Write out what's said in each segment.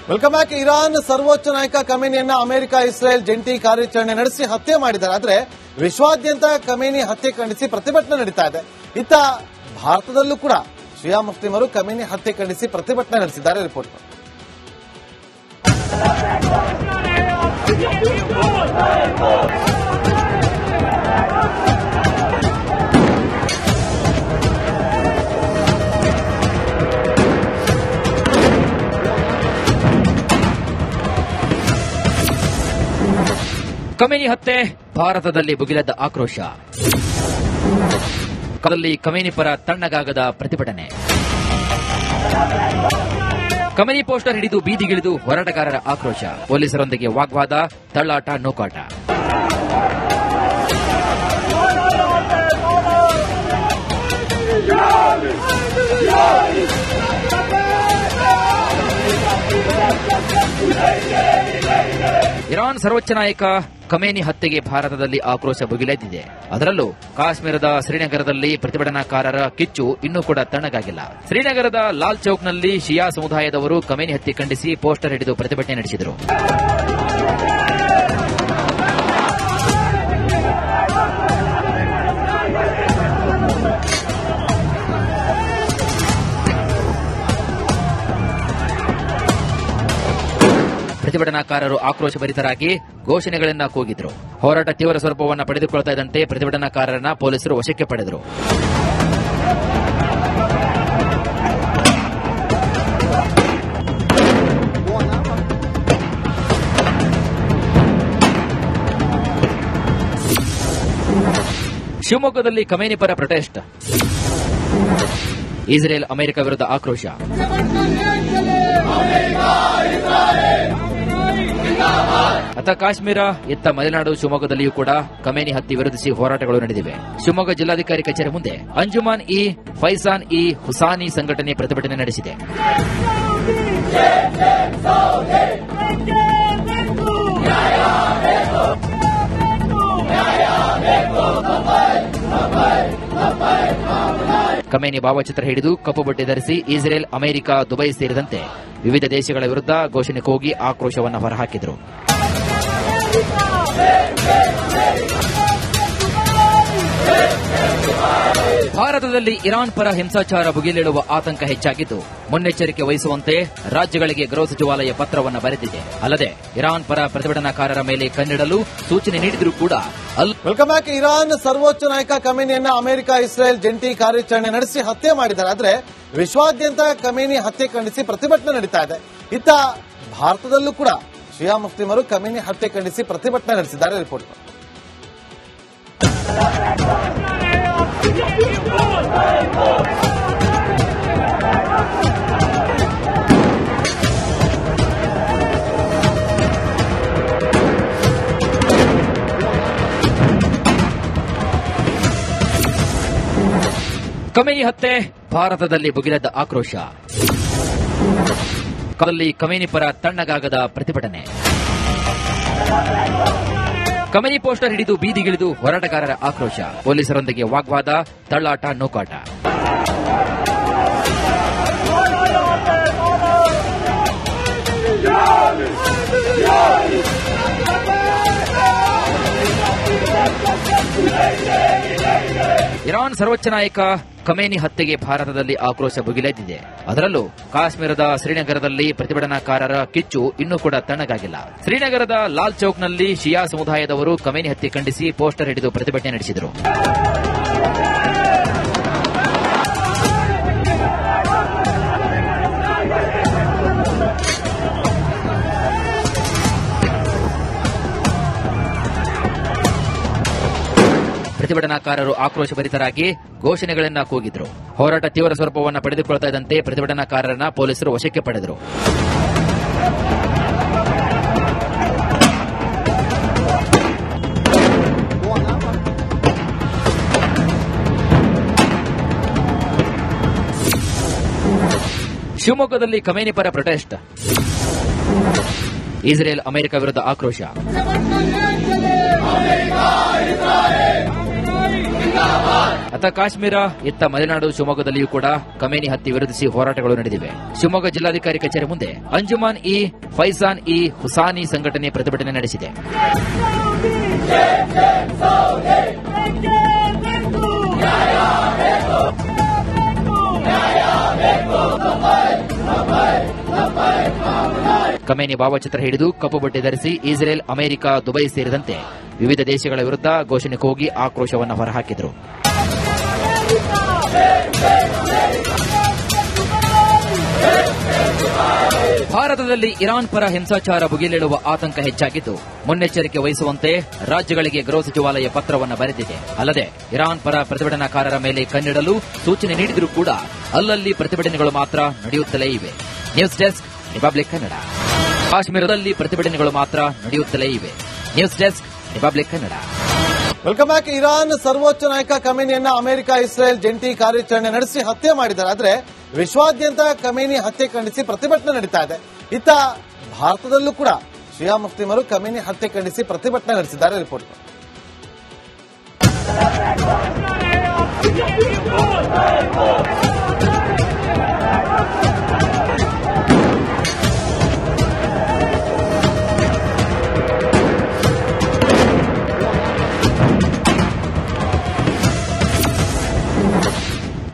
Welcome back. Iran ಸರ್ವೋಚ್ಚ ನಾಯಕ ಖಮೇನಿಯನ್ನ America Israel ಜಂಟಿ ಕಾರ್ಯಾಚರಣೆ ನಡೆಸಿ ಹತ್ಯೆ ಮಾಡಿದ್ದಾರೆ. ಆದರೆ ವಿಶ್ವಾದ್ಯಂತ ಖಮೇನಿ ಹತ್ಯೆ ಖಂಡಿಸಿ ಪ್ರತಿಭಟನೆ ನಡೀತಾ ಇದೆ. ಇತ್ತ ಭಾರತದಲ್ಲೂ ಕೂಡ ಶಿಯಾ ಮುಸ್ಲಿಮರು ಖಮೇನಿ ಹತ್ಯೆ ಖಂಡಿಸಿ ಪ್ರತಿಭಟನೆ ನಡೆಸಿದ್ದಾರೆ. ರಿಪೋರ್ಟ್ ಖಮೇನಿ ಹತ್ಯೆ ಭಾರತದಲ್ಲಿ ಭುಗಿಲೆದ್ದ ಆಕ್ರೋಶ. ಕದಲ್ಲಿ ಖಮೇನಿ ಪರ ತಣ್ಣಗಾಗದ ಪ್ರತಿಭಟನೆ. ಖಮೇನಿ ಪೋಸ್ಟರ್ ಹಿಡಿದು ಬೀದಿಗಿಳಿದು ಹೋರಾಟಗಾರರ ಆಕ್ರೋಶ. ಪೊಲೀಸರೊಂದಿಗೆ ವಾಗ್ವಾದ, ತಳ್ಳಾಟ, ನೂಕಾಟ. ಇರಾನ್ ಸರ್ವೋಚ್ಚ ನಾಯಕ ಖಮೇನಿ ಹತ್ಯೆಗೆ ಭಾರತದಲ್ಲಿ ಆಕ್ರೋಶ ಭುಗಿಲೆದ್ದಿದೆ. ಅದರಲ್ಲೂ ಕಾಶ್ಮೀರದ ಶ್ರೀನಗರದಲ್ಲಿ ಪ್ರತಿಭಟನಾಕಾರರ ಕಿಚ್ಚು ಇನ್ನೂ ಕೂಡ ತಣ್ಣಗಾಗಿಲ್ಲ. ಶ್ರೀನಗರದ ಲಾಲ್ ಚೌಕ್ನಲ್ಲಿ ಶಿಯಾ ಸಮುದಾಯದವರು ಖಮೇನಿ ಹತ್ಯೆ ಖಂಡಿಸಿ ಪೋಸ್ಟರ್ ಹಿಡಿದು ಪ್ರತಿಭಟನೆ ನಡೆಸಿದರು. ಪ್ರತಿಭಟನಾಕಾರರು ಆಕ್ರೋಶಭರಿತರಾಗಿ ಘೋಷಣೆಗಳನ್ನ ಕೂಗಿದ್ರು. ಹೋರಾಟ ತೀವ್ರ ಸ್ವರೂಪವನ್ನು ಪಡೆದುಕೊಳ್ತಾ ಇದ್ದಂತೆ ಪ್ರತಿಭಟನಾಕಾರರನ್ನ ಪೊಲೀಸರು ವಶಕ್ಕೆ ಪಡೆದರು. ಶಿವಮೊಗ್ಗದಲ್ಲಿ ಖಮೇನಿ ಪರ ಪ್ರೊಟೆಸ್ಟ್. ಇಸ್ರೇಲ್ ಅಮೆರಿಕ ವಿರುದ್ಧ ಆಕ್ರೋಶ. ಅತ್ತ ಕಾಶ್ಮೀರ, ಇತ್ತ ಮಲೆನಾಡು ಶಿವಮೊಗ್ಗದಲ್ಲಿಯೂ ಕೂಡ ಖಮೇನಿ ಹತ್ಯೆ ವಿರೋಧಿಸಿ ಹೋರಾಟಗಳು ನಡೆದಿವೆ. ಶಿವಮೊಗ್ಗ ಜಿಲ್ಲಾಧಿಕಾರಿ ಕಚೇರಿ ಮುಂದೆ ಅಂಜುಮಾನ್ ಇ ಫೈಸಾನ್ ಇ ಹುಸಾನಿ ಸಂಘಟನೆ ಪ್ರತಿಭಟನೆ ನಡೆಸಿದೆ. ಖಮೇನಿ ಭಾವಚಿತ್ರ ಹಿಡಿದು ಕಪ್ಪು ಬಟ್ಟೆ ಧರಿಸಿ ಇಸ್ರೇಲ್, ಅಮೆರಿಕ, ದುಬೈ ಸೇರಿದಂತೆ ವಿವಿಧ ದೇಶಗಳ ವಿರುದ್ಧ ಘೋಷಣೆ ಕೂಗಿ ಆಕ್ರೋಶವನ್ನು ಹೊರಹಾಕಿದರು. ಭಾರತದಲ್ಲಿ ಇರಾನ್ ಪರ ಹಿಂಸಾಚಾರ ಭುಗಿಲೇಳುವ ಆತಂಕ ಹೆಚ್ಚಾಗಿದ್ದು ಮುನ್ನೆಚ್ಚರಿಕೆ ವಹಿಸುವಂತೆ ರಾಜ್ಯಗಳಿಗೆ ಗೃಹ ಸಚಿವಾಲಯ ಪತ್ರವನ್ನು ಬರೆದಿದೆ. ಅಲ್ಲದೆ ಇರಾನ್ ಪರ ಪ್ರತಿಭಟನಾಕಾರರ ಮೇಲೆ ಕಣ್ಣಿಡಲು ಸೂಚನೆ ನೀಡಿದರೂ ಕೂಡ ವೆಲ್ಕಮ್ ಬ್ಯಾಕ್. ಇರಾನ್ ಸರ್ವೋಚ್ಚ ನಾಯಕ ಖಮೇನಿಯನ್ನ ಅಮೆರಿಕ ಇಸ್ರೇಲ್ ಜಂಟಿ ಕಾರ್ಯಾಚರಣೆ ನಡೆಸಿ ಹತ್ಯೆ ಮಾಡಿದ್ದಾರೆ. ಆದರೆ ವಿಶ್ವಾದ್ಯಂತ ಖಮೇನಿ ಹತ್ಯೆ ಖಂಡಿಸಿ ಪ್ರತಿಭಟನೆ ನಡೀತಾ ಇದೆ. ಇತ್ತ ಭಾರತದಲ್ಲೂ ಕೂಡ ಶಿಯಾ ಮುಸ್ಲಿಮರು ಖಮೇನಿ ಹತ್ಯೆ ಖಂಡಿಸಿ ಪ್ರತಿಭಟನೆ ನಡೆಸಿದ್ದಾರೆ. ರಿಪೋರ್ಟ್ ಖಮೇನಿ ಹತ್ಯೆ ಭಾರತದಲ್ಲಿ ಭುಗಿಲೆದ್ದ ಆಕ್ರೋಶ. ಕದಲ್ಲಿ ಖಮೇನಿ ಪರ ತಣ್ಣಗಾಗದ ಪ್ರತಿಭಟನೆ. ಖಮೇನಿ ಪೋಸ್ಟರ್ ಹಿಡಿದು ಬೀದಿಗಿಳಿದು ಹೋರಾಟಗಾರರ ಆಕ್ರೋಶ. ಪೊಲೀಸರೊಂದಿಗೆ ವಾಗ್ವಾದ, ತಳ್ಳಾಟ, ನೂಕಾಟ. ಇರಾನ್ ಸರ್ವೋಚ್ಚ ನಾಯಕ ಖಮೇನಿ ಹತ್ಯೆಗೆ ಭಾರತದಲ್ಲಿ ಆಕ್ರೋಶ ಭುಗಿಲೆದ್ದಿದೆ. ಅದರಲ್ಲೂ ಕಾಶ್ಮೀರದ ಶ್ರೀನಗರದಲ್ಲಿ ಪ್ರತಿಭಟನಾಕಾರರ ಕಿಚ್ಚು ಇನ್ನೂ ಕೂಡ ತಣ್ಣಗಾಗಿಲ್ಲ. ಶ್ರೀನಗರದ ಲಾಲ್ ಚೌಕ್ನಲ್ಲಿ ಶಿಯಾ ಸಮುದಾಯದವರು ಖಮೇನಿ ಹತ್ಯೆ ಖಂಡಿಸಿ ಪೋಸ್ಟರ್ ಹಿಡಿದು ಪ್ರತಿಭಟನೆ ನಡೆಸಿದರು. ಪ್ರತಿಭಟನಾಕಾರರು ಆಕ್ರೋಶಭರಿತರಾಗಿ ಘೋಷಣೆಗಳನ್ನ ಕೂಗಿದ್ರು. ಹೋರಾಟ ತೀವ್ರ ಸ್ವರೂಪವನ್ನು ಪಡೆದುಕೊಳ್ತಾ ಇದ್ದಂತೆ ಪ್ರತಿಭಟನಾಕಾರರನ್ನ ಪೊಲೀಸರು ವಶಕ್ಕೆ ಪಡೆದರು. ಶಿವಮೊಗ್ಗದಲ್ಲಿ ಖಮೇನಿ ಪರ ಪ್ರೊಟೆಸ್ಟ್. ಇಸ್ರೇಲ್ ಅಮೆರಿಕ ವಿರುದ್ಧ ಆಕ್ರೋಶ. ಅತ್ತ ಕಾಶ್ಮೀರ, ಇತ್ತ ಮಲೆನಾಡು, ಶಿವಮೊಗ್ಗದಲ್ಲಿಯೂ ಕೂಡ ಕಮೇನಿ ಹತ್ಯೆ ವಿರೋಧಿಸಿ ಹೋರಾಟಗಳು ನಡೆದಿವೆ. ಶಿವಮೊಗ್ಗ ಜಿಲ್ಲಾಧಿಕಾರಿ ಕಚೇರಿ ಮುಂದೆ ಅಂಜುಮಾನ್ ಇ ಫೈಸಾನ್ ಇ ಹುಸಾನಿ ಸಂಘಟನೆ ಪ್ರತಿಭಟನೆ ನಡೆಸಿದೆ. ಕಮೇನಿ ಭಾವಚಿತ್ರ ಹಿಡಿದು ಕಪ್ಪು ಬಟ್ಟೆ ಧರಿಸಿ ಇಸ್ರೇಲ್, ಅಮೆರಿಕ, ದುಬೈ ಸೇರಿದಂತೆ ವಿವಿಧ ದೇಶಗಳ ವಿರುದ್ಧ ಘೋಷಣೆ ಕೂಗಿ ಆಕ್ರೋಶವನ್ನು ಹೊರಹಾಕಿದರು. ಭಾರತದಲ್ಲಿ ಇರಾನ್ ಪರ ಹಿಂಸಾಚಾರ ಭುಗಿಲೇಳುವ ಆತಂಕ ಹೆಚ್ಚಾಗಿದ್ದು, ಮುನ್ನೆಚ್ಚರಿಕೆ ವಹಿಸುವಂತೆ ರಾಜ್ಯಗಳಿಗೆ ಗೃಹ ಸಚಿವಾಲಯ ಪತ್ರವನ್ನು ಬರೆದಿದೆ. ಅಲ್ಲದೆ ಇರಾನ್ ಪರ ಪ್ರತಿಭಟನಾಕಾರರ ಮೇಲೆ ಕಣ್ಣಿಡಲು ಸೂಚನೆ ನೀಡಿದರೂ ಕೂಡ ಅಲ್ಲಲ್ಲಿ ಪ್ರತಿಭಟನೆಗಳು ಮಾತ್ರ ನಡೆಯುತ್ತಲೇ ಇವೆ. News desk, republic Kannada. ಕಾಶ್ಮೀರದಲ್ಲಿ ಪ್ರತಿಭಟನೆಗಳು ಮಾತ್ರ ನಡೆಯುತ್ತಲೇ ಇವೆ. News desk, republic Kannada. Welcome back. Iran ಸರ್ವೋಚ್ಚ ನಾಯಕ ಖಮೇನಿಯನ್ನ ಅಮೆರಿಕ, ಇಸ್ರೇಲ್ ಜಂಟಿ ಕಾರ್ಯಾಚರಣೆ ನಡೆಸಿ ಹತ್ಯೆ ಮಾಡಿದ್ದಾರೆ. ಆದರೆ ವಿಶ್ವಾದ್ಯಂತ ಖಮೇನಿ ಹತ್ಯೆ ಖಂಡಿಸಿ ಪ್ರತಿಭಟನೆ ನಡೀತಾ ಇದೆ. ಇತ್ತ ಭಾರತದಲ್ಲೂ ಕೂಡ ಶಿಯಾ ಮುಸ್ಲಿಮರು ಖಮೇನಿ ಹತ್ಯೆ ಖಂಡಿಸಿ ಪ್ರತಿಭಟನೆ ನಡೆಸಿದ್ದಾರೆ. ರಿಪೋರ್ಟ್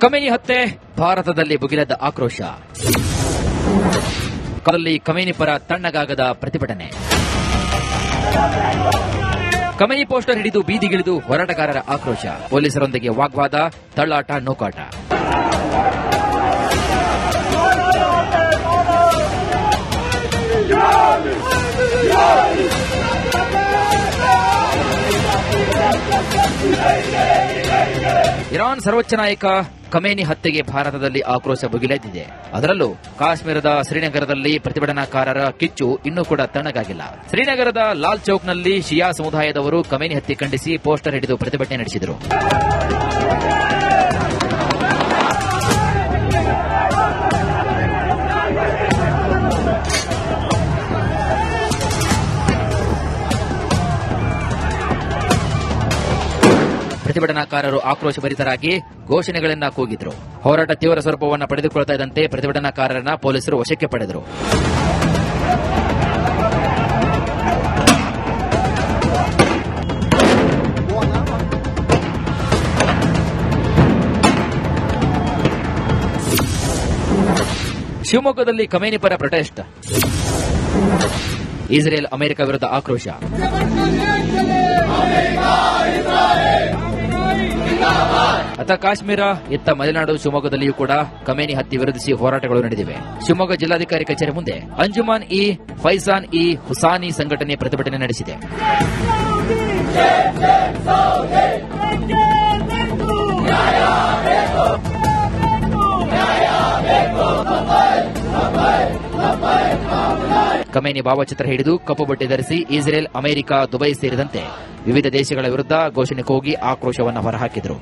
ಖಮೇನಿ ಹತ್ಯೆ ಭಾರತದಲ್ಲಿ ಭುಗಿಲೆದ್ದ ಆಕ್ರೋಶ. ಕಲಲ್ಲಿ ಖಮೇನಿ ಪರ ತಣ್ಣಗಾಗದ ಪ್ರತಿಭಟನೆ. ಖಮೇನಿ ಪೋಸ್ಟರ್ ಹಿಡಿದು ಬೀದಿಗಿಳಿದು ಹೋರಾಟಗಾರರ ಆಕ್ರೋಶ. ಪೊಲೀಸರೊಂದಿಗೆ ವಾಗ್ವಾದ, ತಳ್ಳಾಟ, ನೂಕಾಟ. ಇರಾನ್ ಸರ್ವೋಚ್ಚ ನಾಯಕ ಖಮೇನಿ ಹತ್ಯೆಗೆ ಭಾರತದಲ್ಲಿ ಆಕ್ರೋಶ ಭುಗಿಲೆದ್ದಿದೆ. ಅದರಲ್ಲೂ ಕಾಶ್ಮೀರದ ಶ್ರೀನಗರದಲ್ಲಿ ಪ್ರತಿಭಟನಾಕಾರರ ಕಿಚ್ಚು ಇನ್ನೂ ಕೂಡ ತಣ್ಣಗಾಗಿಲ್ಲ. ಶ್ರೀನಗರದ ಲಾಲ್ ಚೌಕ್ನಲ್ಲಿ ಶಿಯಾ ಸಮುದಾಯದವರು ಖಮೇನಿ ಹತ್ಯೆ ಖಂಡಿಸಿ ಪೋಸ್ಟರ್ ಹಿಡಿದು ಪ್ರತಿಭಟನೆ ನಡೆಸಿದರು. ಪ್ರತಿಭಟನಾಕಾರರು ಆಕ್ರೋಶಭರಿತರಾಗಿ ಘೋಷಣೆಗಳನ್ನ ಕೂಗಿದ್ರು. ಹೋರಾಟ ತೀವ್ರ ಸ್ವರೂಪವನ್ನು ಪಡೆದುಕೊಳ್ತಾ ಇದ್ದಂತೆ ಪ್ರತಿಭಟನಾಕಾರರನ್ನ ಪೊಲೀಸರು ವಶಕ್ಕೆ ಪಡೆದರು. ಶಿವಮೊಗ್ಗದಲ್ಲಿ ಖಮೇನಿ ಪರ ಪ್ರೊಟೆಸ್ಟ್. ಇಸ್ರೇಲ್, ಅಮೆರಿಕ ವಿರುದ್ಧ ಆಕ್ರೋಶ. ಅತ್ತ ಕಾಶ್ಮೀರ, ಇತ್ತ ಮಲೆನಾಡು, ಶಿವಮೊಗ್ಗದಲ್ಲಿಯೂ ಕೂಡ ಖಮೇನಿ ಹತ್ಯೆ ವಿರೋಧಿಸಿ ಹೋರಾಟಗಳು ನಡೆದಿವೆ. ಶಿವಮೊಗ್ಗ ಜಿಲ್ಲಾಧಿಕಾರಿ ಕಚೇರಿ ಮುಂದೆ ಅಂಜುಮಾನ್ ಇ ಫೈಸಾನ್ ಇ ಹುಸಾನಿ ಸಂಘಟನೆ ಪ್ರತಿಭಟನೆ ನಡೆಸಿದೆ. ಖಮೇನಿ ಭಾವಚಿತ್ರ ಹಿಡಿದು ಕಪ್ಪು ಬಟ್ಟೆ ಧರಿಸಿ ಇಸ್ರೇಲ್, ಅಮೆರಿಕ, ದುಬೈ ಸೇರಿದಂತೆ ವಿವಿಧ ದೇಶಗಳ ವಿರುದ್ಧ ಘೋಷಣೆ ಕೂಗಿ ಆಕ್ರೋಶವನ್ನು ಹೊರಹಾಕಿದರು.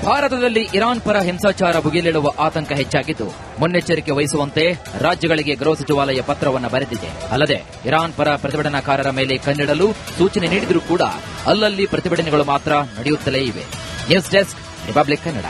ಭಾರತದಲ್ಲಿ ಇರಾನ್ ಪರ ಹಿಂಸಾಚಾರ ಭುಗಿಲೇಳುವ ಆತಂಕ ಹೆಚ್ಚಾಗಿದ್ದು, ಮುನ್ನೆಚ್ಚರಿಕೆ ವಹಿಸುವಂತೆ ರಾಜ್ಯಗಳಿಗೆ ಗೃಹ ಸಚಿವಾಲಯ ಪತ್ರವನ್ನು ಬರೆದಿದೆ. ಅಲ್ಲದೆ ಇರಾನ್ ಪರ ಪ್ರತಿಭಟನಾಕಾರರ ಮೇಲೆ ಕಣ್ಣಿಡಲು ಸೂಚನೆ ನೀಡಿದರೂ ಕೂಡ ಅಲ್ಲಲ್ಲಿ ಪ್ರತಿಭಟನೆಗಳು ಮಾತ್ರ ನಡೆಯುತ್ತಲೇ ಇವೆ. News desk, republic Kannada.